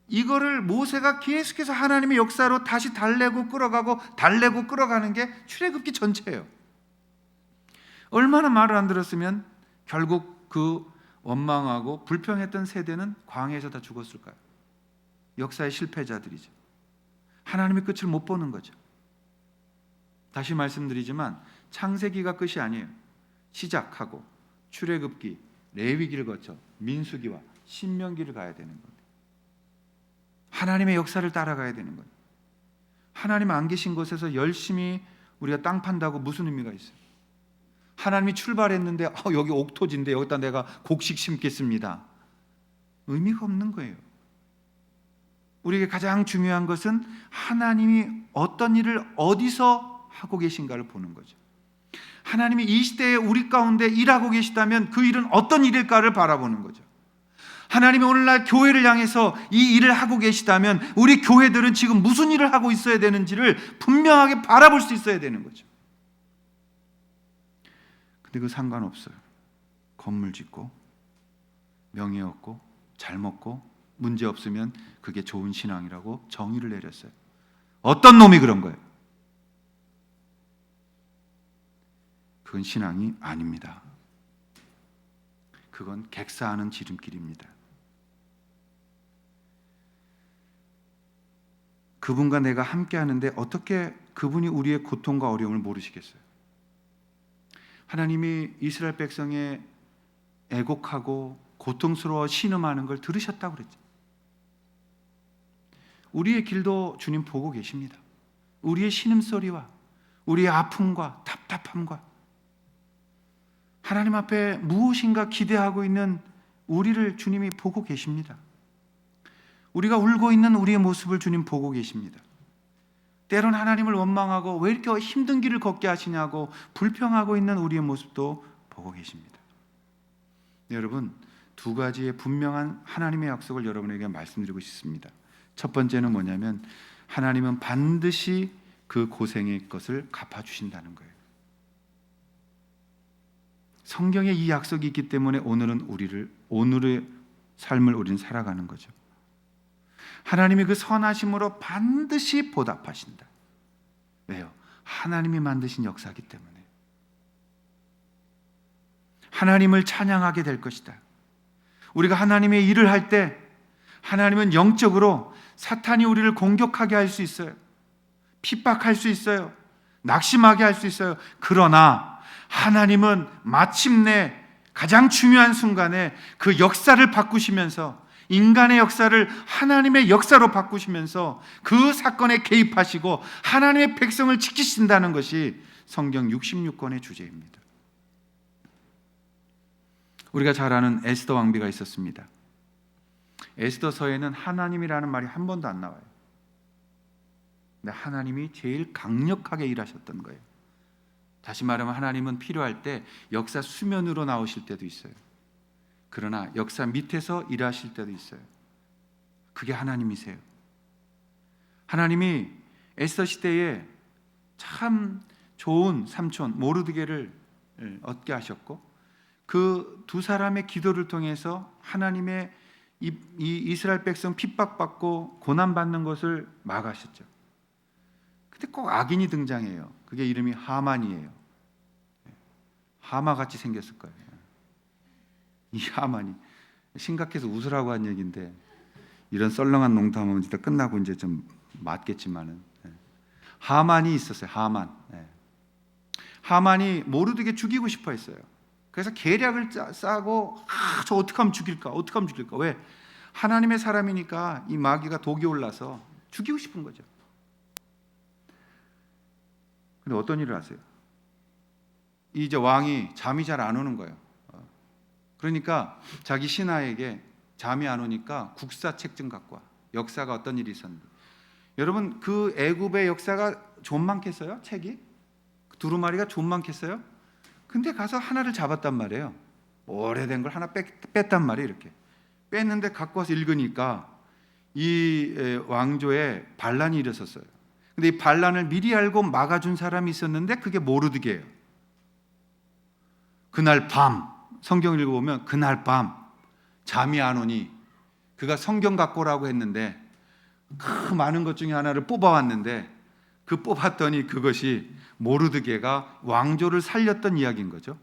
이거를 모세가 계속해서 하나님의 역사로 다시 달래고 끌어가는 게 출애굽기 전체예요. 얼마나 말을 안 들었으면 결국 그 원망하고 불평했던 세대는 광야에서 다 죽었을까요? 역사의 실패자들이죠. 하나님의 끝을 못 보는 거죠. 다시 말씀드리지만 창세기가 끝이 아니에요. 시작하고 출애굽기, 레위기를 거쳐 민수기와 신명기를 가야 되는 겁니다. 하나님의 역사를 따라가야 되는 거예요. 하나님 안 계신 곳에서 열심히 우리가 땅 판다고 무슨 의미가 있어요? 하나님이 출발했는데 여기 옥토지인데 여기다 내가 곡식 심겠습니다. 의미가 없는 거예요. 우리에게 가장 중요한 것은 하나님이 어떤 일을 어디서 하고 계신가를 보는 거죠. 하나님이 이 시대에 우리 가운데 일하고 계시다면 그 일은 어떤 일일까를 바라보는 거죠. 하나님이 오늘날 교회를 향해서 이 일을 하고 계시다면 우리 교회들은 지금 무슨 일을 하고 있어야 되는지를 분명하게 바라볼 수 있어야 되는 거죠. 근데 그 상관없어요. 건물 짓고 명예 얻고 잘 먹고 문제 없으면 그게 좋은 신앙이라고 정의를 내렸어요. 어떤 놈이 그런 거예요? 그건 신앙이 아닙니다. 그건 객사하는 지름길입니다. 그분과 내가 함께 하는데 어떻게 그분이 우리의 고통과 어려움을 모르시겠어요? 하나님이 이스라엘 백성의 애곡하고 고통스러워 신음하는 걸 들으셨다고 그랬죠. 우리의 길도 주님 보고 계십니다. 우리의 신음소리와 우리의 아픔과 답답함과 하나님 앞에 무엇인가 기대하고 있는 우리를 주님이 보고 계십니다. 우리가 울고 있는 우리의 모습을 주님 보고 계십니다. 때론 하나님을 원망하고 왜 이렇게 힘든 길을 걷게 하시냐고 불평하고 있는 우리의 모습도 보고 계십니다. 여러분, 두 가지의 분명한 하나님의 약속을 여러분에게 말씀드리고 싶습니다. 첫 번째는 뭐냐면 하나님은 반드시 그 고생의 것을 갚아주신다는 거예요. 성경에 이 약속이 있기 때문에 오늘의 삶을 우리는 살아가는 거죠. 하나님이 그 선하심으로 반드시 보답하신다. 왜요? 하나님이 만드신 역사이기 때문에. 하나님을 찬양하게 될 것이다. 우리가 하나님의 일을 할 때 하나님은 영적으로 사탄이 우리를 공격하게 할 수 있어요. 핍박할 수 있어요. 낙심하게 할 수 있어요. 그러나 하나님은 마침내 가장 중요한 순간에 그 역사를 바꾸시면서 인간의 역사를 하나님의 역사로 바꾸시면서 그 사건에 개입하시고 하나님의 백성을 지키신다는 것이 성경 66권의 주제입니다. 우리가 잘 아는 에스더 왕비가 있었습니다. 에스더서에는 하나님이라는 말이 한 번도 안 나와요. 근데 하나님이 제일 강력하게 일하셨던 거예요. 다시 말하면 하나님은 필요할 때 역사 수면으로 나오실 때도 있어요. 그러나 역사 밑에서 일하실 때도 있어요. 그게 하나님이세요. 하나님이 에스더 시대에 참 좋은 삼촌 모르드게를 얻게 하셨고 그 두 사람의 기도를 통해서 하나님의 이 이스라엘 백성 핍박받고 고난받는 것을 막으셨죠. 근데 꼭 악인이 등장해요. 그게 이름이 하만이에요. 하마같이 생겼을 거예요. 이 하만이 심각해서 웃으라고 한 얘기인데 이런 썰렁한 농담은 이제 끝나고 이제 좀 맞겠지만은 하만이 있었어요. 하만이 모르드게 죽이고 싶어 했어요. 그래서 계략을 짜고 저 어떻게 하면 죽일까? 왜? 하나님의 사람이니까 이 마귀가 독이 올라서 죽이고 싶은 거죠. 근데 어떤 일을 하세요? 이제 왕이 잠이 잘 안 오는 거예요. 그러니까 자기 신하에게 잠이 안 오니까 국사책 좀 갖고 와. 역사가 어떤 일이 있었는데. 여러분 그 애굽의 역사가 좀 많겠어요? 책이? 두루마리가 좀 많겠어요? 근데 가서 하나를 잡았단 말이에요. 오래된 걸 하나 뺐단 말이에요. 이렇게 뺐는데 갖고 와서 읽으니까 이 왕조에 반란이 일어섰어요. 근데 이 반란을 미리 알고 막아준 사람이 있었는데 그게 모르드게예요. 그날 밤 성경을 읽어보면 그날 밤 잠이 안 오니 그가 성경 갖고 오라고 했는데 그 많은 것 중에 하나를 뽑아왔는데 그 뽑았더니 그것이 모르드게가 왕조를 살렸던 이야기인 거죠.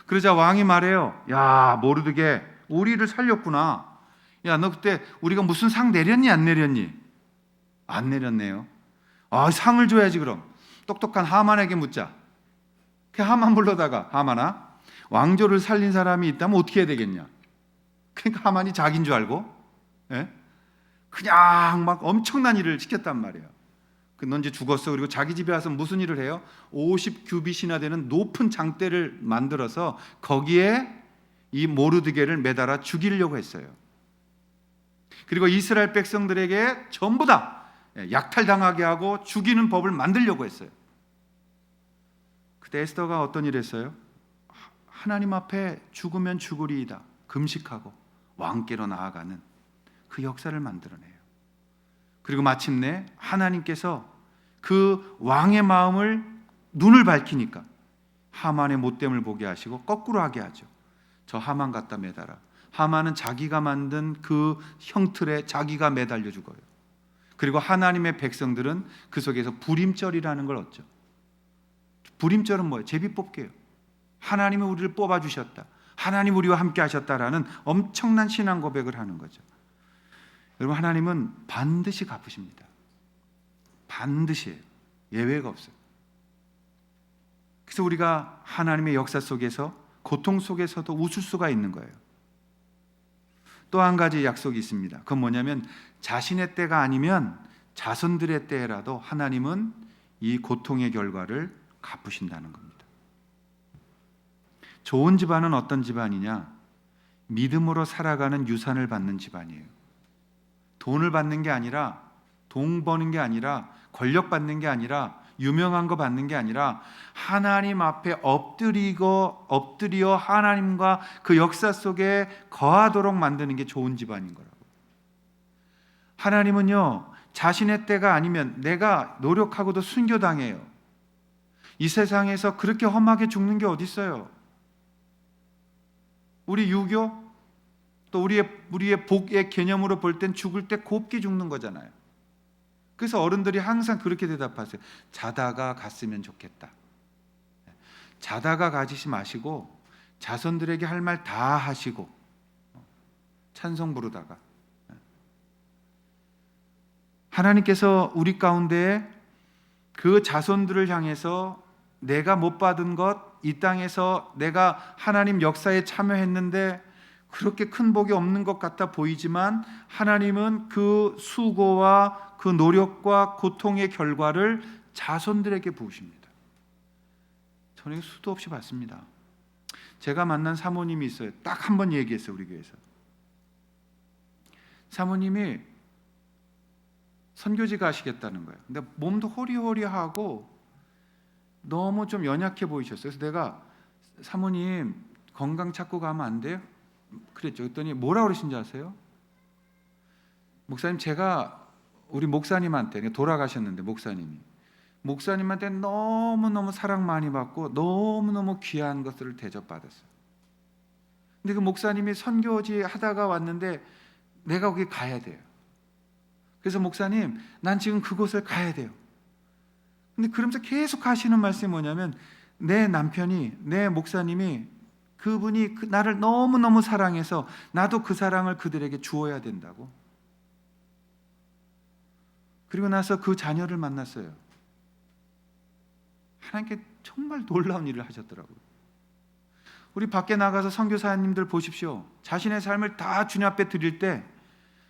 그러자 왕이 말해요. 야 모르드게 우리를 살렸구나. 야 너 그때 우리가 무슨 상 내렸니 안 내렸니? 안 내렸네요. 아 상을 줘야지 그럼. 똑똑한 하만에게 묻자. 그 하만 불러다가 하만아 왕조를 살린 사람이 있다면 어떻게 해야 되겠냐? 그러니까 하만이 자기인 줄 알고 그냥 막 엄청난 일을 시켰단 말이에요. 넌 이제 죽었어. 그리고 자기 집에 와서 무슨 일을 해요? 50규빗이나 되는 높은 장대를 만들어서 거기에 이 모르드게를 매달아 죽이려고 했어요. 그리고 이스라엘 백성들에게 전부 다 약탈당하게 하고 죽이는 법을 만들려고 했어요. 그때 에스더가 어떤 일을 했어요? 하나님 앞에 죽으면 죽으리이다 금식하고 왕께로 나아가는 그 역사를 만들어내요. 그리고 마침내 하나님께서 그 왕의 마음을 눈을 밝히니까 하만의 못됨을 보게 하시고 거꾸로 하게 하죠. 저 하만 갖다 매달아. 하만은 자기가 만든 그 형틀에 자기가 매달려 죽어요. 그리고 하나님의 백성들은 그 속에서 불임절이라는 걸 얻죠. 불임절은 뭐예요? 제비 뽑기예요. 하나님이 우리를 뽑아주셨다. 하나님 우리와 함께 하셨다라는 엄청난 신앙 고백을 하는 거죠. 여러분 하나님은 반드시 갚으십니다. 반드시 예외가 없어요. 그래서 우리가 하나님의 역사 속에서 고통 속에서도 웃을 수가 있는 거예요. 또 한 가지 약속이 있습니다. 그건 뭐냐면 자신의 때가 아니면 자손들의 때라도 하나님은 이 고통의 결과를 갚으신다는 겁니다. 좋은 집안은 어떤 집안이냐? 믿음으로 살아가는 유산을 받는 집안이에요. 돈을 받는 게 아니라, 돈 버는 게 아니라, 권력 받는 게 아니라, 유명한 거 받는 게 아니라 하나님 앞에 엎드려 하나님과 그 역사 속에 거하도록 만드는 게 좋은 집안인 거라고. 하나님은요, 자신의 때가 아니면 내가 노력하고도 순교당해요. 이 세상에서 그렇게 험하게 죽는 게 어디 있어요? 우리 유교, 또 우리의 복의 개념으로 볼 땐 죽을 때 곱게 죽는 거잖아요. 그래서 어른들이 항상 그렇게 대답하세요. 자다가 갔으면 좋겠다. 자다가 가지지 마시고 자손들에게 할 말 다 하시고 찬송 부르다가. 하나님께서 우리 가운데 그 자손들을 향해서 내가 못 받은 것, 이 땅에서 내가 하나님 역사에 참여했는데 그렇게 큰 복이 없는 것 같아 보이지만 하나님은 그 수고와 그 노력과 고통의 결과를 자손들에게 부으십니다. 저는 수도 없이 봤습니다. 제가 만난 사모님이 있어요. 딱 한 번 얘기했어요. 우리 교회에서. 사모님이 선교지 가시겠다는 거예요. 근데 몸도 호리호리하고 너무 좀 연약해 보이셨어요. 그래서 내가 사모님 건강 찾고 가면 안 돼요? 그랬죠. 그랬더니 뭐라 그러신지 아세요? 목사님, 제가 우리 목사님한테, 돌아가셨는데 목사님한테 너무너무 사랑 많이 받고 너무너무 귀한 것들을 대접받았어요. 근데 그 목사님이 선교지 하다가 왔는데 내가 거기 가야 돼요. 그래서 목사님, 난 지금 그곳을 가야 돼요. 근데 그러면서 계속 하시는 말씀이 뭐냐면 내 남편이, 내 목사님이 그분이 나를 너무너무 사랑해서 나도 그 사랑을 그들에게 주어야 된다고. 그리고 나서 그 자녀를 만났어요. 하나님께 정말 놀라운 일을 하셨더라고요. 우리 밖에 나가서 선교사님들 보십시오. 자신의 삶을 다 주님 앞에 드릴 때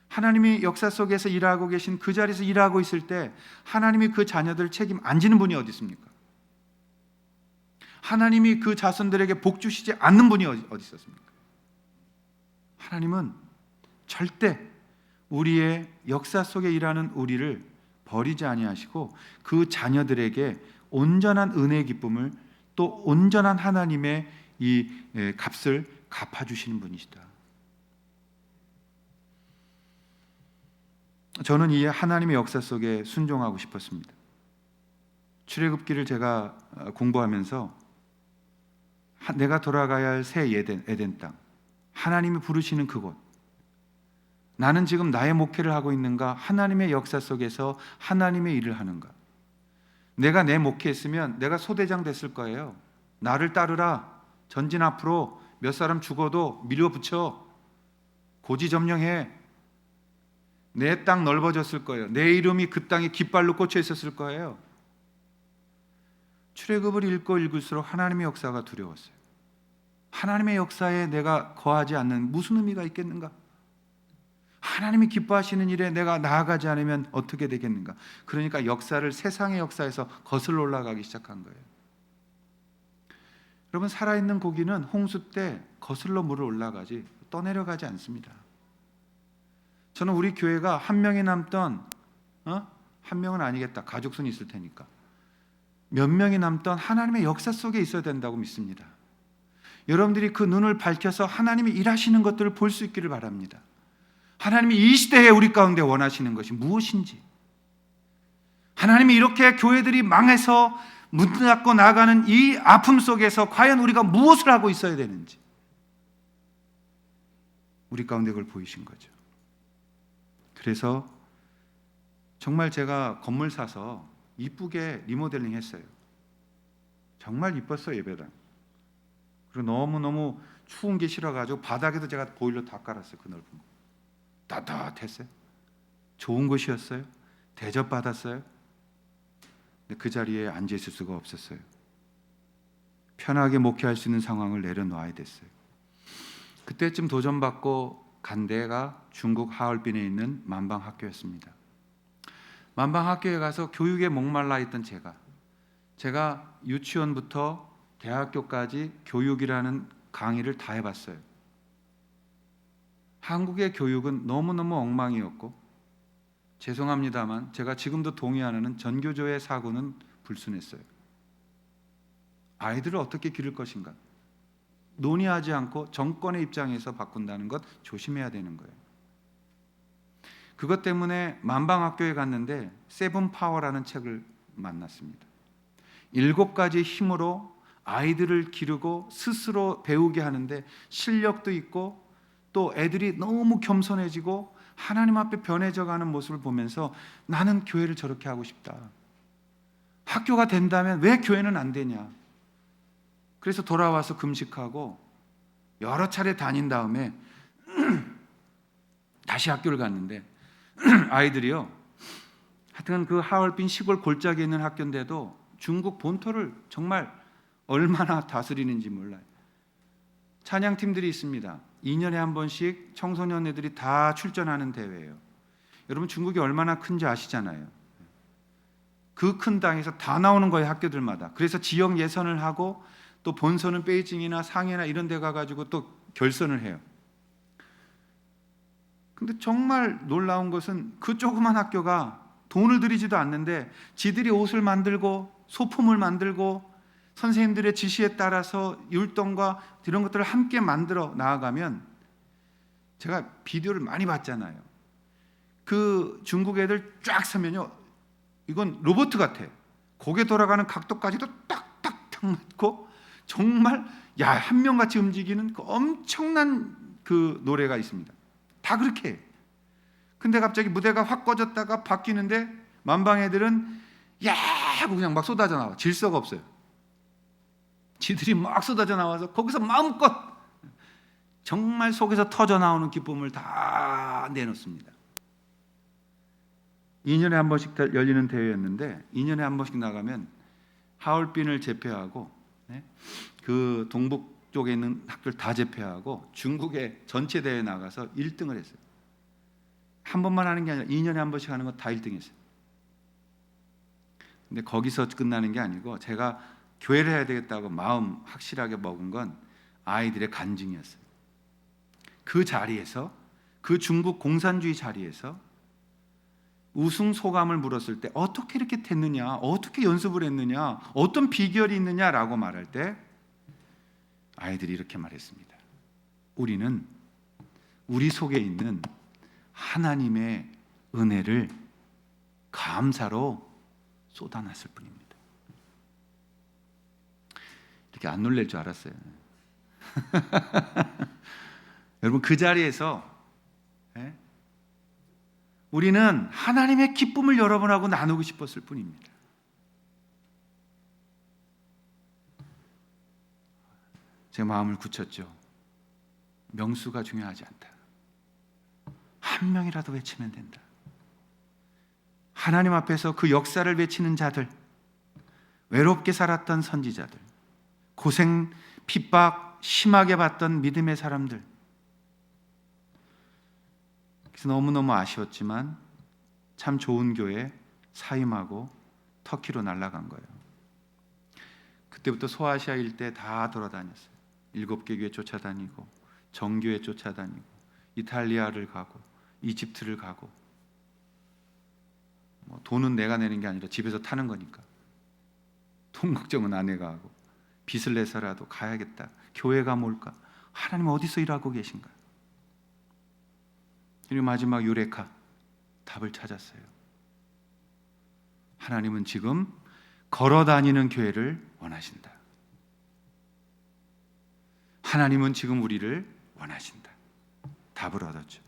하나님이 역사 속에서 일하고 계신 그 자리에서 일하고 있을 때 하나님이 그 자녀들 책임 안 지는 분이 어디 있습니까? 하나님이 그 자손들에게 복 주시지 않는 분이 어디 있었습니까? 하나님은 절대 우리의 역사 속에 일하는 우리를 버리지 아니하시고 그 자녀들에게 온전한 은혜의 기쁨을, 또 온전한 하나님의 이 값을 갚아주시는 분이시다. 저는 이 하나님의 역사 속에 순종하고 싶었습니다. 출애굽기를 제가 공부하면서 내가 돌아가야 할 새 에덴 땅, 하나님이 부르시는 그곳, 나는 지금 나의 목회를 하고 있는가? 하나님의 역사 속에서 하나님의 일을 하는가? 내가 내 목회했으면 내가 소대장 됐을 거예요. 나를 따르라. 전진 앞으로. 몇 사람 죽어도 밀어붙여. 고지점령해. 내 땅 넓어졌을 거예요. 내 이름이 그 땅에 깃발로 꽂혀 있었을 거예요. 출애굽을 읽고 읽을수록 하나님의 역사가 두려웠어요. 하나님의 역사에 내가 거하지 않는 무슨 의미가 있겠는가? 하나님이 기뻐하시는 일에 내가 나아가지 않으면 어떻게 되겠는가? 그러니까 역사를, 세상의 역사에서 거슬러 올라가기 시작한 거예요. 여러분, 살아있는 고기는 홍수 때 거슬러 물을 올라가지 떠내려가지 않습니다. 저는 우리 교회가 한 명이 남던, 한 명은 아니겠다, 가족순이 있을 테니까, 몇 명이 남던 하나님의 역사 속에 있어야 된다고 믿습니다. 여러분들이 그 눈을 밝혀서 하나님이 일하시는 것들을 볼 수 있기를 바랍니다. 하나님이 이 시대에 우리 가운데 원하시는 것이 무엇인지, 하나님이 이렇게 교회들이 망해서 문 닫고 나가는 이 아픔 속에서 과연 우리가 무엇을 하고 있어야 되는지, 우리 가운데 그걸 보이신 거죠. 그래서 정말 제가 건물 사서 이쁘게 리모델링 했어요. 정말 이뻤어요, 예배당. 그리고 너무너무 추운 게 싫어가지고 바닥에도 제가 보일러 다 깔았어요. 그 넓은 거. 따뜻했어요. 좋은 곳이었어요. 대접받았어요. 근데 그 자리에 앉아있을 수가 없었어요. 편하게 목회할 수 있는 상황을 내려놓아야 됐어요. 그때쯤 도전받고 간 데가 중국 하얼빈에 있는 만방학교였습니다. 만방학교에 가서 교육에 목말라 있던 제가 유치원부터 대학교까지 교육이라는 강의를 다 해봤어요. 한국의 교육은 너무너무 엉망이었고 죄송합니다만 제가 지금도 동의하는 전교조의 사고는 불순했어요. 아이들을 어떻게 기를 것인가 논의하지 않고 정권의 입장에서 바꾼다는 것 조심해야 되는 거예요. 그것 때문에 만방학교에 갔는데 세븐 파워라는 책을 만났습니다. 7가지 힘으로 아이들을 기르고 스스로 배우게 하는데 실력도 있고 또 애들이 너무 겸손해지고 하나님 앞에 변해져가는 모습을 보면서 나는 교회를 저렇게 하고 싶다. 학교가 된다면 왜 교회는 안 되냐. 그래서 돌아와서 금식하고 여러 차례 다닌 다음에 다시 학교를 갔는데 아이들이요, 하여튼 그 하얼빈 시골 골짜기에 있는 학교인데도 중국 본토를 정말 얼마나 다스리는지 몰라요. 찬양팀들이 있습니다. 2년에 한 번씩 청소년 애들이 다 출전하는 대회예요. 여러분 중국이 얼마나 큰지 아시잖아요. 그 큰 땅에서 다 나오는 거예요, 학교들마다. 그래서 지역 예선을 하고 또 본선은 베이징이나 상해나 이런 데 가가지고 또 결선을 해요. 근데 정말 놀라운 것은 그 조그만 학교가 돈을 들이지도 않는데 지들이 옷을 만들고 소품을 만들고 선생님들의 지시에 따라서 율동과 이런 것들을 함께 만들어 나아가면, 제가 비디오를 많이 봤잖아요. 그 중국 애들 쫙 서면요, 이건 로봇 같아. 고개 돌아가는 각도까지도 딱딱딱 맞고 정말 한 명같이 움직이는 그 엄청난 그 노래가 있습니다. 다 그렇게 해. 근데 갑자기 무대가 확 꺼졌다가 바뀌는데 만방 애들은 야 하고 그냥 막 쏟아져 나와. 질서가 없어요. 지들이 막 쏟아져 나와서 거기서 마음껏 정말 속에서 터져 나오는 기쁨을 다 내놓습니다. 2년에 한 번씩 열리는 대회였는데 2년에 한 번씩 나가면 하얼빈을 제패하고 그 동북 쪽에 있는 학교를 다 제패하고 중국의 전체 대회에 나가서 1등을 했어요. 한 번만 하는 게 아니라 2년에 한 번씩 하는 거 다 1등 했어요. 근데 거기서 끝나는 게 아니고 제가 교회를 해야 되겠다고 마음 확실하게 먹은 건 아이들의 간증이었어요. 그 자리에서, 그 중국 공산주의 자리에서 우승 소감을 물었을 때 어떻게 이렇게 됐느냐, 어떻게 연습을 했느냐, 어떤 비결이 있느냐라고 말할 때 아이들이 이렇게 말했습니다. 우리는 우리 속에 있는 하나님의 은혜를 감사로 쏟아놨을 뿐입니다. 이렇게 안 놀랄 줄 알았어요. 여러분 그 자리에서 우리는 하나님의 기쁨을 여러분하고 나누고 싶었을 뿐입니다. 제 마음을 굳혔죠. 명수가 중요하지 않다. 한 명이라도 외치면 된다. 하나님 앞에서 그 역사를 외치는 자들, 외롭게 살았던 선지자들, 고생, 핍박 심하게 받던 믿음의 사람들. 그래서 너무너무 아쉬웠지만 참 좋은 교회 사임하고 터키로 날아간 거예요. 그때부터 소아시아 일대 다 돌아다녔어요. 7개 교회 쫓아다니고 정교회 쫓아다니고 이탈리아를 가고 이집트를 가고, 돈은 내가 내는 게 아니라 집에서 타는 거니까 돈 걱정은 아내가 하고, 빚을 내서라도 가야겠다. 교회가 뭘까? 하나님 어디서 일하고 계신가? 그리고 마지막 유레카 답을 찾았어요. 하나님은 지금 걸어다니는 교회를 원하신다. 하나님은 지금 우리를 원하신다. 답을 얻었죠.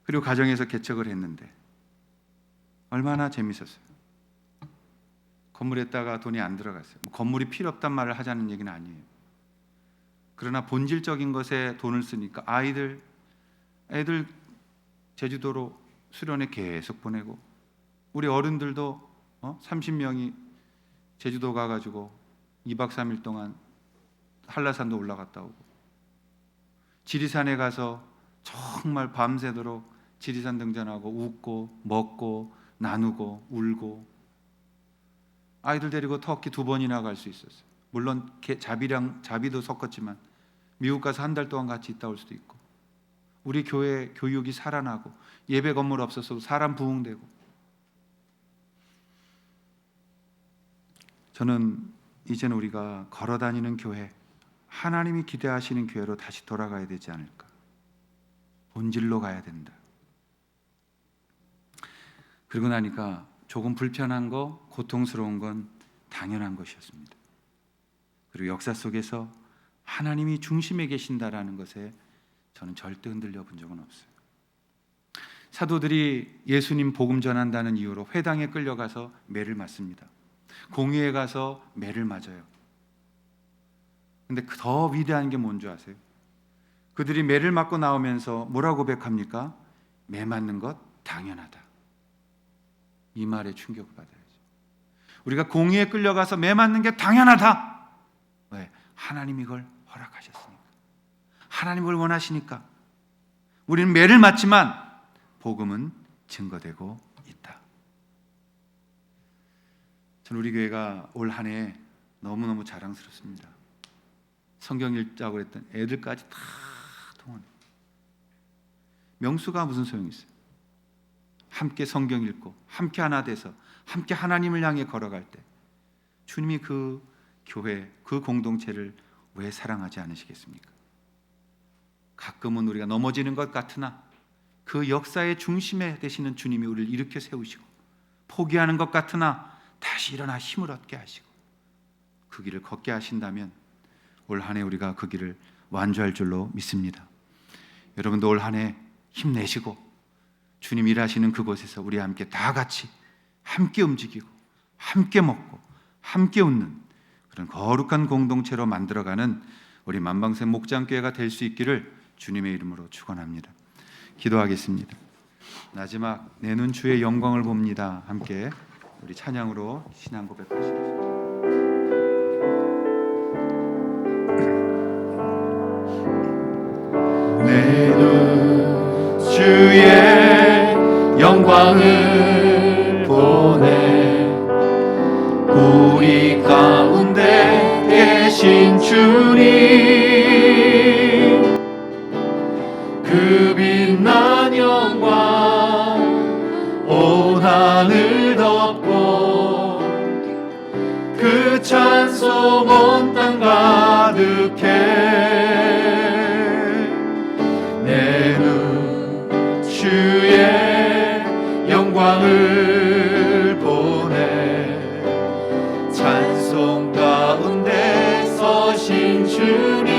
그리고 가정에서 개척을 했는데 얼마나 재밌었어요. 건물에다가 돈이 안 들어갔어요. 건물이 필요 없단 말을 하자는 얘기는 아니에요. 그러나 본질적인 것에 돈을 쓰니까 애들 제주도로 수련회 계속 보내고, 우리 어른들도 30명이 제주도 가가지고 2박 3일 동안 한라산도 올라갔다 오고, 지리산에 가서 정말 밤새도록 지리산 등반하고 웃고 먹고 나누고 울고, 아이들 데리고 터키 2번이나 갈 수 있었어요. 물론 자비도 섞었지만 미국 가서 한 달 동안 같이 있다 올 수도 있고, 우리 교회 교육이 살아나고 예배 건물 없어서 사람 부흥되고. 저는 이제는 우리가 걸어다니는 교회, 하나님이 기대하시는 교회로 다시 돌아가야 되지 않을까. 본질로 가야 된다. 그러고 나니까 조금 불편한 거, 고통스러운 건 당연한 것이었습니다. 그리고 역사 속에서 하나님이 중심에 계신다라는 것에 저는 절대 흔들려 본 적은 없어요. 사도들이 예수님 복음 전한다는 이유로 회당에 끌려가서 매를 맞습니다. 공회에 가서 매를 맞아요. 근데 더 위대한 게 뭔지 아세요? 그들이 매를 맞고 나오면서 뭐라고 고백합니까? 매 맞는 것 당연하다. 이 말에 충격을 받아야죠. 우리가 공의에 끌려가서 매 맞는 게 당연하다. 왜? 하나님 이걸 허락하셨으니까. 하나님 을 원하시니까. 우리는 매를 맞지만 복음은 증거되고 있다. 저는 우리 교회가 올 한 해 너무너무 자랑스럽습니다. 성경 읽자고 했던 애들까지 다 동원해. 명수가 무슨 소용이 있어요? 함께 성경 읽고 함께 하나 돼서 함께 하나님을 향해 걸어갈 때 주님이 그 교회, 그 공동체를 왜 사랑하지 않으시겠습니까? 가끔은 우리가 넘어지는 것 같으나 그 역사의 중심에 되시는 주님이 우리를 일으켜 세우시고, 포기하는 것 같으나 다시 일어나 힘을 얻게 하시고 그 길을 걷게 하신다면 올 한 해 우리가 그 길을 완주할 줄로 믿습니다. 여러분도 올 한 해 힘내시고 주님 일하시는 그곳에서 우리 함께 다 같이 함께 움직이고 함께 먹고 함께 웃는 그런 거룩한 공동체로 만들어가는 우리 만방샘 목장교회가 될 수 있기를 주님의 이름으로 축원합니다. 기도하겠습니다. 마지막 내 눈 주의 영광을 봅니다. 함께 우리 찬양으로 신앙 고백하시겠습니다. 내 눈 주의 영광을 보네. 우리 가운데 계신 주님, 그 빛난 영광 온 하늘 덮고 그 찬송 온 땅 가득해. 내 눈 주의 영광을 보네. 찬송 가운데 서신 주님,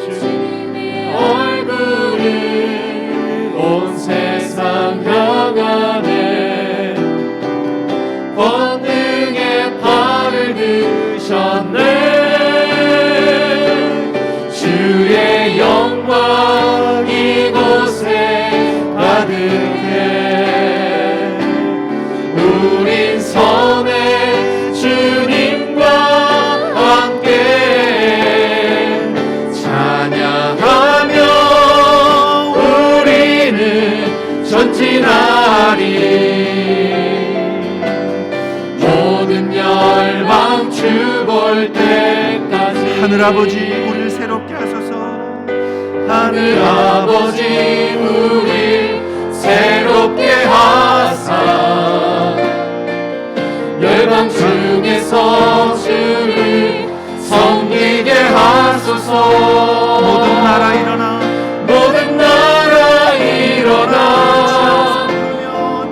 주님의 얼굴을 온 세상 향하네. 권능의 팔을 드셨네. 주의 영광 이곳에 가득해. 우린 선의 주님과 함께 찬양하며 우리는 전진하리. 모든 열방 주 볼 때까지. 하늘아버지 우리를 새롭게 하소서. 하늘아버지 우릴 새롭게 하사. 열방 중에서 주를 섬기게 하소서. 모든 나라 일어나, 모든 나라 일어나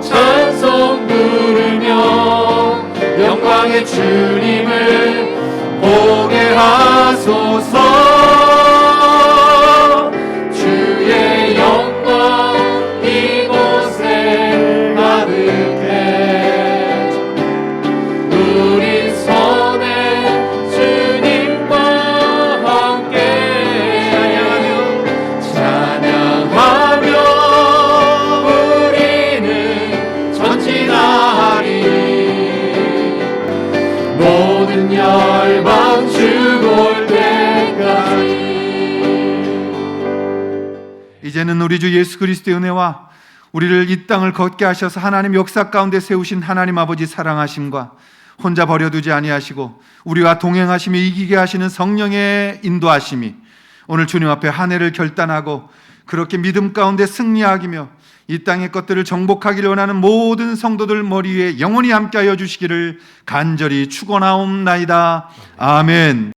찬송 부르며 영광의 주님을 보게 하소서. 주의 영광 이곳에 가득해. 우리 선의 주님과 함께 찬양하며 우리는 전진하리. 모든 열방 주 볼 때까지. 이제는 우리 주 예수 그리스도의 은혜와 우리를 이 땅을 걷게 하셔서 하나님 역사 가운데 세우신 하나님 아버지 사랑하심과 혼자 버려두지 아니하시고 우리와 동행하시며 이기게 하시는 성령의 인도하심이 오늘 주님 앞에 한 해를 결단하고 그렇게 믿음 가운데 승리하기며 이 땅의 것들을 정복하기를 원하는 모든 성도들 머리 위에 영원히 함께하여 주시기를 간절히 축원하옵나이다. 아멘.